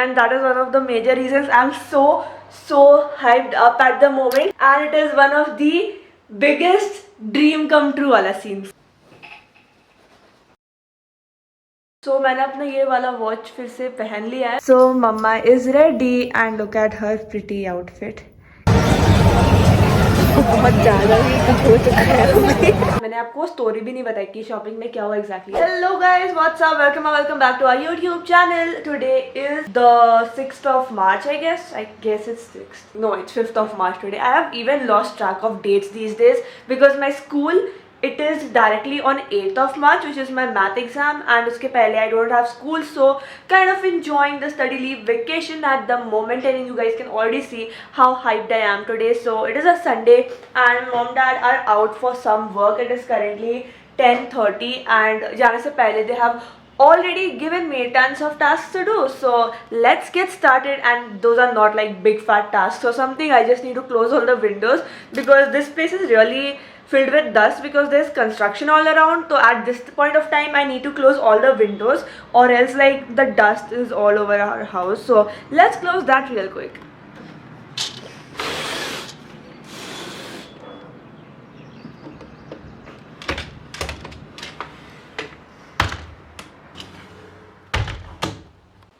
and that is one of the major reasons I'm so hyped up at the moment, and it is one of the biggest dream come true wala scenes. So मैंने अपना ये वाला watch फिर से पहन लिया है. So mamma is ready and look at her pretty outfit. बहुत ज़्यादा ही हो चुका है. मैंने आपको स्टोरी भी नहीं बताई कि शॉपिंग में क्या हुआ exactly. Hello guys, what's up, welcome back to our YouTube channel. Today is the 6th of March, I guess it's 6th. No, it's 5th of March today. I have even lost track of dates these days because my school, it is directly on 8th of March, which is my math exam, and uske pehle I don't have school, so kind of enjoying the study leave vacation at the moment, and you guys can already see how hyped I am today. So it is a Sunday and mom dad are out for some work. It is currently 10:30 and jaane se pehle they have already given me tons of tasks to do. So let's get started, and those are not like big fat tasks or something. I just need to close all the windows because this place is really filled with dust because there's construction all around. So at this point of time I need to close all the windows or else like the dust is all over our house. So let's close that real quick.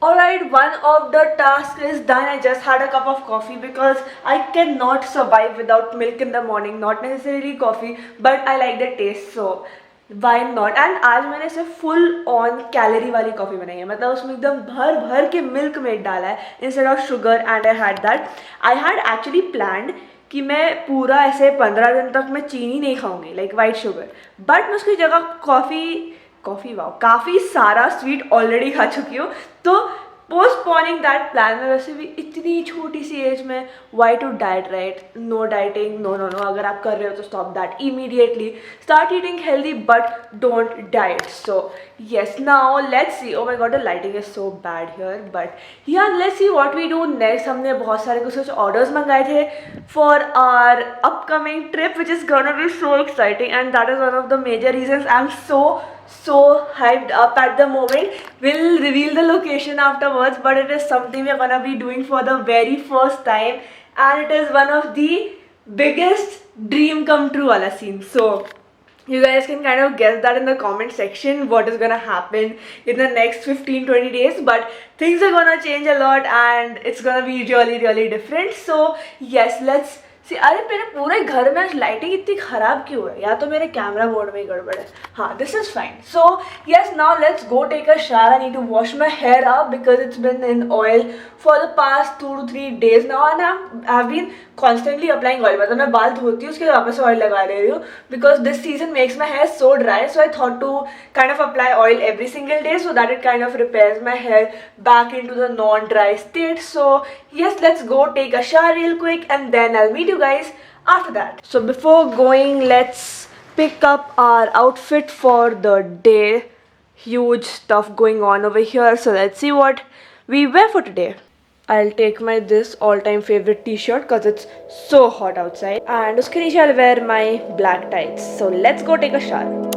Alright, one of the tasks is done. I just had a cup of coffee because I cannot survive without milk in the morning. Not necessarily coffee, but I like the taste, so why not. And आज मैंने सिर्फ full on calorie वाली coffee बनाई है, मतलब उसमें एकदम भर भर के मिल्क मेड डाला है instead of sugar, and I had that. I had actually planned कि मैं पूरा ऐसे 15 दिन तक मैं चीनी नहीं खाऊंगी, लाइक वाइट शुगर, बट मैं उसकी जगह कॉफ़ी वाओ काफ़ी सारा स्वीट ऑलरेडी खा चुकी हूँ. तो पोस्टपोनिंग दैट प्लान. में वैसे भी इतनी छोटी सी एज में why to diet, right? No dieting, no. अगर आप कर रहे हो तो stop that immediately. Start eating healthy but don't diet. So yes, now let's see. Oh my God, the lighting is so bad here, but yeah let's see what we do next. हमने बहुत सारे कुछ orders मंगाए थे for our upcoming trip which is gonna be so exciting, and that is one of the major reasons I'm so hyped up at the moment. We'll reveal the location afterwards, but it is something we're gonna be doing for the very first time, and it is one of the biggest dream come true wala scene. So you guys can kind of guess that in the comment section what is gonna happen in the next 15-20 days, but things are gonna change a lot and it's gonna be really different. So yes, let's see. अरे मेरे पूरे घर में lighting इतनी ख़राब क्यों है? या तो मेरे कैमरा मोड में ही गड़बड़ है. हाँ, this is fine. So yes, now let's go take a shower. I need to wash my hair up because it's been in oil for the past 2 to 3 days now, and I have been constantly applying oil. मतलब मैं बाल धोती हूँ उसके बाद वापस oil लगा ले रही हूँ because this season makes my hair so dry. So I thought to kind of apply oil every single day so that it kind of repairs my hair back into the non-dry state. So yes, let's go take a shower real quick and then I'll meet you guys after that. So before going, let's pick up our outfit for the day. Huge stuff going on over here, so let's see what we wear for today. I'll take my this all-time favorite t-shirt because it's so hot outside, and uske niche I'll wear my black tights. So let's go take a shower.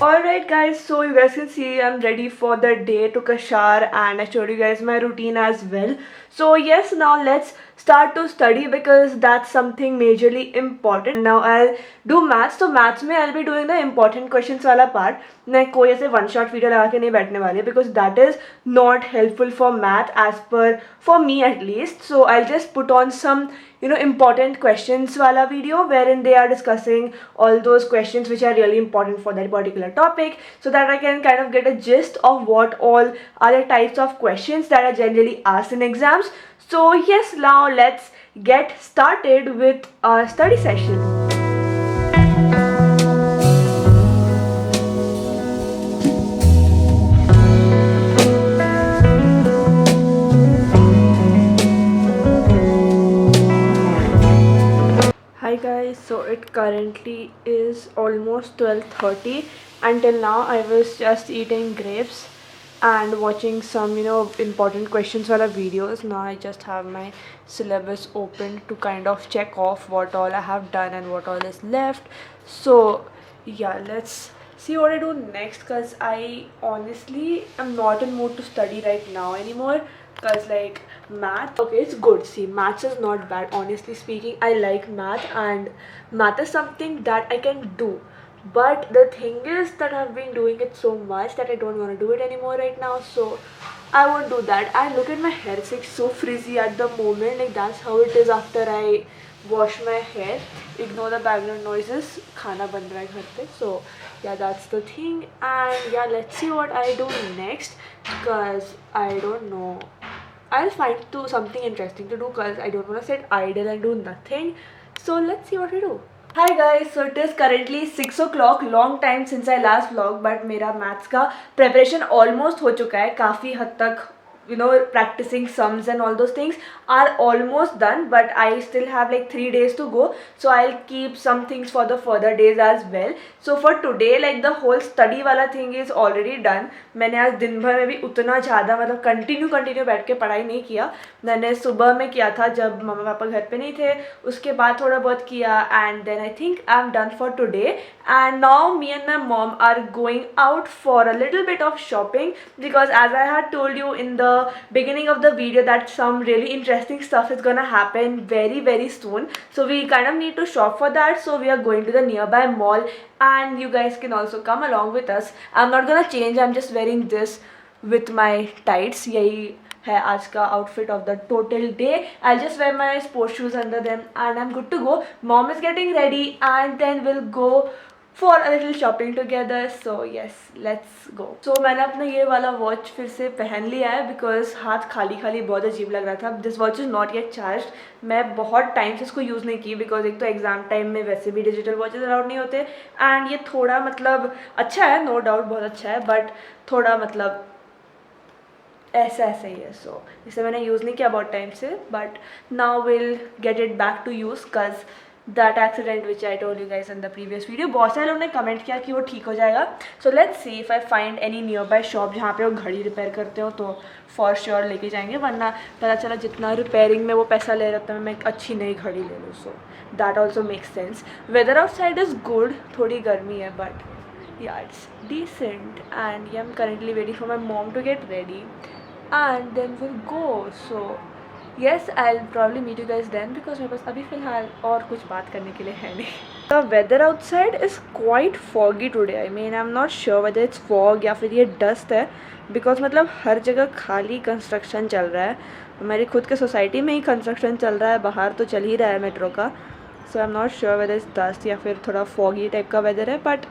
Alright guys, so you guys can see I'm ready for the day. Took a shower and I showed you guys my routine as well. So yes, now let's start to study because that's something majorly important. Now I'll do maths. So maths में I'll be doing the important questions वाला part. मैं कोई ऐसे one shot video लगा के नहीं बैठने वाली because that is not helpful for math as per for me at least. So I'll just put on some important questions wala video wherein they are discussing all those questions which are really important for that particular topic, so that I can kind of get a gist of what all other types of questions that are generally asked in exams. So yes, now let's get started with our study session. currently is almost 12:30. Until now I was just eating grapes and watching some important questions wala videos. Now I just have my syllabus open to kind of check off what all I have done and what all is left. So yeah, let's see what I do next, because I honestly am not in mood to study right now anymore, because like math, okay, it's good. See, maths is not bad, honestly speaking. I like math, and math is something that I can do. But the thing is that I've been doing it so much that I don't want to do it anymore right now, so I won't do that. And look at my hair, it's like so frizzy at the moment. Like that's how it is after I wash my hair. Ignore the background noises, khana ban raha hai ghar pe. So yeah, that's the thing. And yeah, let's see what I do next, because I don't know. I'll find something interesting to do, because I don't want to sit idle and do nothing. So let's see what I do. Hi guys, so it is currently 6 o'clock. Long time since I last vlog, but मेरा maths का preparation almost हो चुका है. काफ़ी हद तक practicing sums and all those things are almost done, but I still have like 3 days to go, so I'll keep some things for the further days as well. So for today, like the whole study वाला thing is already done. मैंने आज दिन भर में भी उतना ज़्यादा मतलब कंटिन्यू बैठ के पढ़ाई नहीं किया. मैंने सुबह में किया था जब मम्मा पापा घर पे नहीं थे, उसके बाद थोड़ा बहुत किया, and then I think I'm done for today. And now me and my mom are going out for a little bit of shopping, because as I had told you in the beginning of the video that some really interesting stuff is gonna happen very soon, so we kind of need to shop for that. So we are going to the nearby mall, and you guys can also come along with us. I'm not gonna change, I'm just wearing this with my tights. यही है आज का outfit of the total day. I'll just wear my sports shoes under them and I'm good to go. Mom is getting ready, and then we'll go for a little shopping together. So yes, let's go. So मैंने अपना ये वाला watch फिर से पहन लिया है, because हाथ खाली बहुत अजीब लग रहा था. This watch is not yet charge. मैं बहुत टाइम से इसको यूज़ नहीं की, बिकॉज एक तो एग्जाम टाइम में वैसे भी डिजिटल वॉचेस अलाउड नहीं होते, एंड ये थोड़ा मतलब अच्छा है, नो डाउट बहुत अच्छा है, बट थोड़ा मतलब ऐसा ही है. सो इसे मैंने यूज़ नहीं किया बहुत टाइम से, but now will get it back to use, cause that accident which I told you guys in the previous video. बहुत सारे लोगों ने कमेंट किया कि वो ठीक हो जाएगा. So let's see if I find any near by shop जहाँ पे वो घड़ी रिपेयर करते हो, तो फॉर श्योर लेके जाएंगे, वरना पता चला जितना रिपेयरिंग में वो पैसा ले रहा था मैं एक अच्छी नई घड़ी ले लूँ. So that also makes sense. Weather outside is good, थोड़ी गर्मी है, but yeah, it's decent. And yeah, I'm currently waiting for my mom to get ready, and then we'll go. So yes, I'll probably meet you guys then, because मेरे पास अभी फ़िलहाल और कुछ बात करने के लिए है नहीं. The weather outside is quite foggy today. I mean, I'm not sure whether it's fog या फिर ये dust है, because मतलब हर जगह खाली कंस्ट्रक्शन चल रहा है. हमारी खुद के सोसाइटी में ही कंस्ट्रक्शन चल रहा है, बाहर तो चल ही रहा है मेट्रो का. So I am not sure whether it's dust या फिर थोड़ा फॉगी टाइप का वेदर है, बट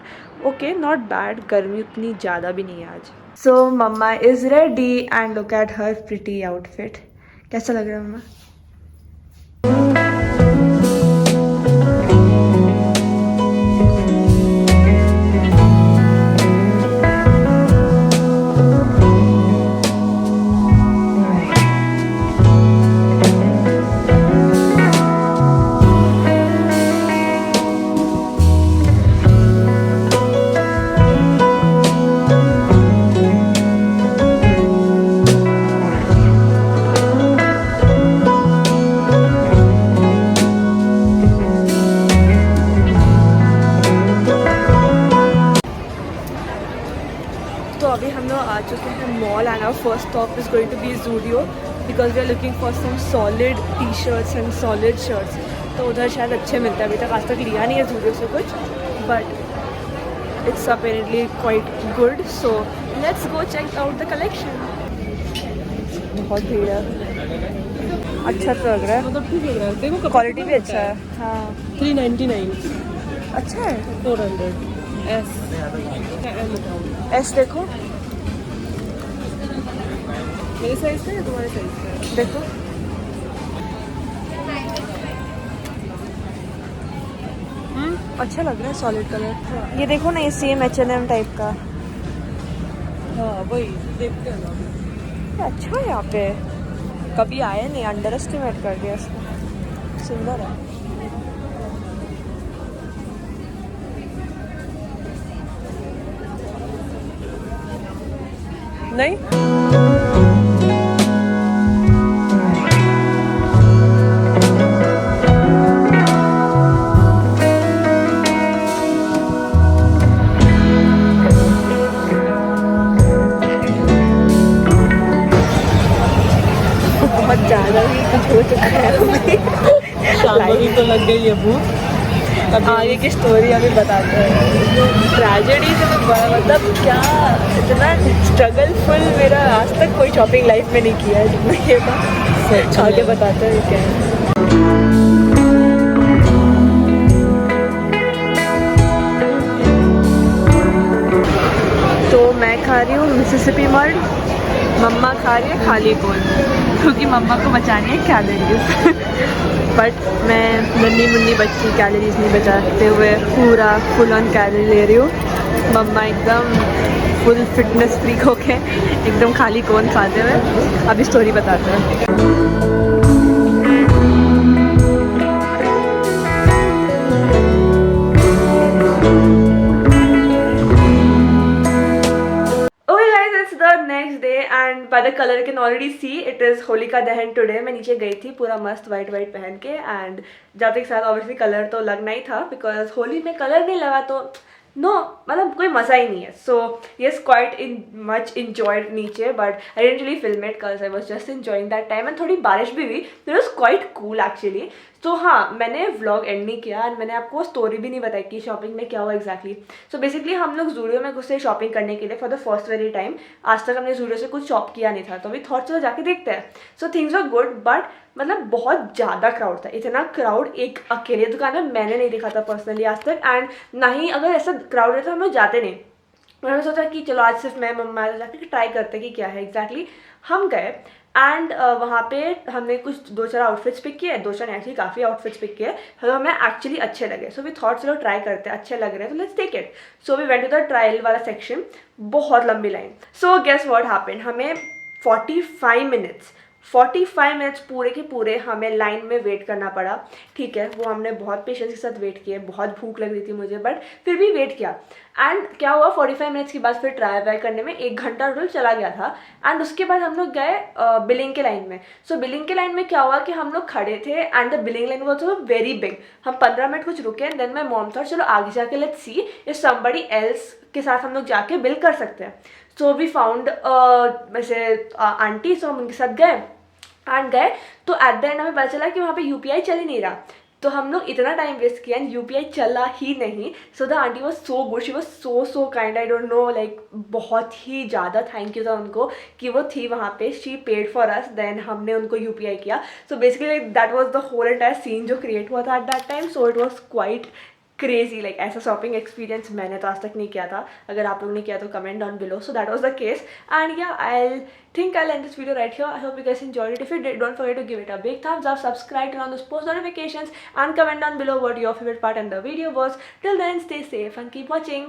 ओके, नॉट बैड. गर्मी उतनी ज़्यादा भी नहीं है आज. So mama is ready, and look at her pretty outfit. कैसा लग रहा है मम्मा? आ चुके हैं mall, and our first stop is going to be Zudio, because we are looking for some solid T shirts and solid shirts. तो उधर शायद अच्छे मिलते हैं. अभी तक आज तक लिया नहीं है ज़ूडियो से कुछ, but it's apparently quite good. So let's go check out the collection. बहुत भीड़ है. अच्छा तो लग रहा है, मतलब ठीक लग रहा है. देखो क्वालिटी भी अच्छा है. हाँ, 399 अच्छा है. 400 एस देखो, मेरे साइज का या तुम्हारे साइज का? देखो अच्छा लग रहा है, सॉलिड कलर. ये देखो ना, ये सेम H&M टाइप का. हाँ वही देखते हैं ना. अच्छा है. यहाँ पे कभी आए नहीं, अंडर एस्टिमेट कर दिया इसको. सुंदर है. नहीं बहुत ज़्यादा ही कुछ हो चुका है शाम को तो लग गई है भूख। अब आगे की स्टोरी अभी बताते हैं। ट्रेजेडी से तो बड़ा मतलब क्या इतना स्ट्रगलफुल मेरा आज तक कोई शॉपिंग लाइफ में नहीं किया है जितना ये था। आगे बताते हैं क्या है। तो मैं खा रही हूँ मिसिसिपी मर्ड, मम्मा खा रही है खाली बोल क्योंकि मम्मा को बचानी है कैलोरीज बट मैं नन्ही मुन्नी बच्ची कैलोरीज नहीं बचाते हुए पूरा फुल ऑन कैलोरी ले रही हूँ। मम्मा एकदम फुल फिटनेस फ्रीक होके एकदम खाली कौन खाते हुए। अभी स्टोरी बताते हैं। Okay guys, it's the next day and by the color you can already see it is Holika दहन today। मैं नीचे गई थी पूरा मस्त वाइट वाइट पहन के एंड जाते के साथ ऑब्वियसली कलर तो लगना ही था बिकॉज होली में कलर नहीं लगा तो नो मतलब कोई मज़ा ही नहीं है। So yes quite in much enjoyed नीचे but I didn't really film it because I was just enjoying that time and थोड़ी बारिश भी हुई तो it was quite cool actually. तो हाँ, मैंने व्लॉग एंड नहीं किया एंड मैंने आपको स्टोरी भी नहीं बताई कि शॉपिंग में क्या हुआ एग्जैक्टली। सो बेसिकली हम लोग जूडियो में घुसे शॉपिंग करने के लिए for the first very time. आज तक हमने जूडियो से कुछ शॉप किया नहीं था तो वी थॉट चलो जाके देखते हैं। So things were good but मतलब बहुत ज़्यादा क्राउड था। इतना क्राउड एक अकेले दुकान में मैंने नहीं देखा था पर्सनली आज तक एंड ना ही अगर ऐसा क्राउड रहता तो हम लोग जाते नहीं। मैंने सोचा कि चलो आज सिर्फ मैं मम्मा जाके ट्राई करते कि क्या है एग्जैक्टली। हम गए एंड वहाँ पे हमने कुछ 2-4 आउटफिट्स पिक किए, 2-4 एक्चुअली काफ़ी आउटफिट्स पिक किए तो हमें एक्चुअली अच्छे लगे। सो वी थॉट चलो ट्राई करते हैं, अच्छे लग रहे हैं तो let's take it. So we went to the trial वाला सेक्शन, बहुत लंबी line. So guess what happened, हमें 45 मिनट्स पूरे के पूरे हमें लाइन में वेट करना पड़ा। ठीक है, वो हमने बहुत पेशेंस के साथ वेट किए, बहुत भूख लग रही थी मुझे बट फिर भी वेट किया। एंड क्या हुआ 45 मिनट्स के बाद फिर ट्राई वाई करने में 1 घंटा टोटल चला गया था। एंड उसके बाद हम लोग गए बिलिंग के लाइन में। सो बिलिंग के लाइन में क्या हुआ कि हम लोग खड़े थे and the billing line was very big. हम 15 मिनट कुछ रुके and then my mom thought चलो आगे जाके let's see if somebody else के साथ हम लोग जाके बिल कर सकते हैं। सो वी फाउंड वैसे आंटी, सो हम उनके साथ गए तो एट द एंड हमें पता चला कि वहाँ पे यूपीआई चल ही नहीं रहा। तो हम लोग इतना टाइम वेस्ट किया एंड यूपीआई चला ही नहीं। So the aunty was so good, she was so kind, I don't know like बहुत ही ज़्यादा थैंक यू था उनको कि वो थी वहाँ पे, she paid for us then हमने उनको यूपीआई किया। So basically that was the whole entire scene जो क्रिएट हुआ था at that time. So it was quite crazy, like ऐसा शॉपिंग एक्सपीरियंस मैंने तो आज तक नहीं किया था। अगर आप लोग ने किया तो comment down below. So that was the case and या आई think I'll end this video right here. I hope you guys enjoyed it. If you did, don't forget to give it a big thumbs up, subscribe, turn on those post notifications and comment down below what your favorite part in the video was. Till then, stay safe and keep watching.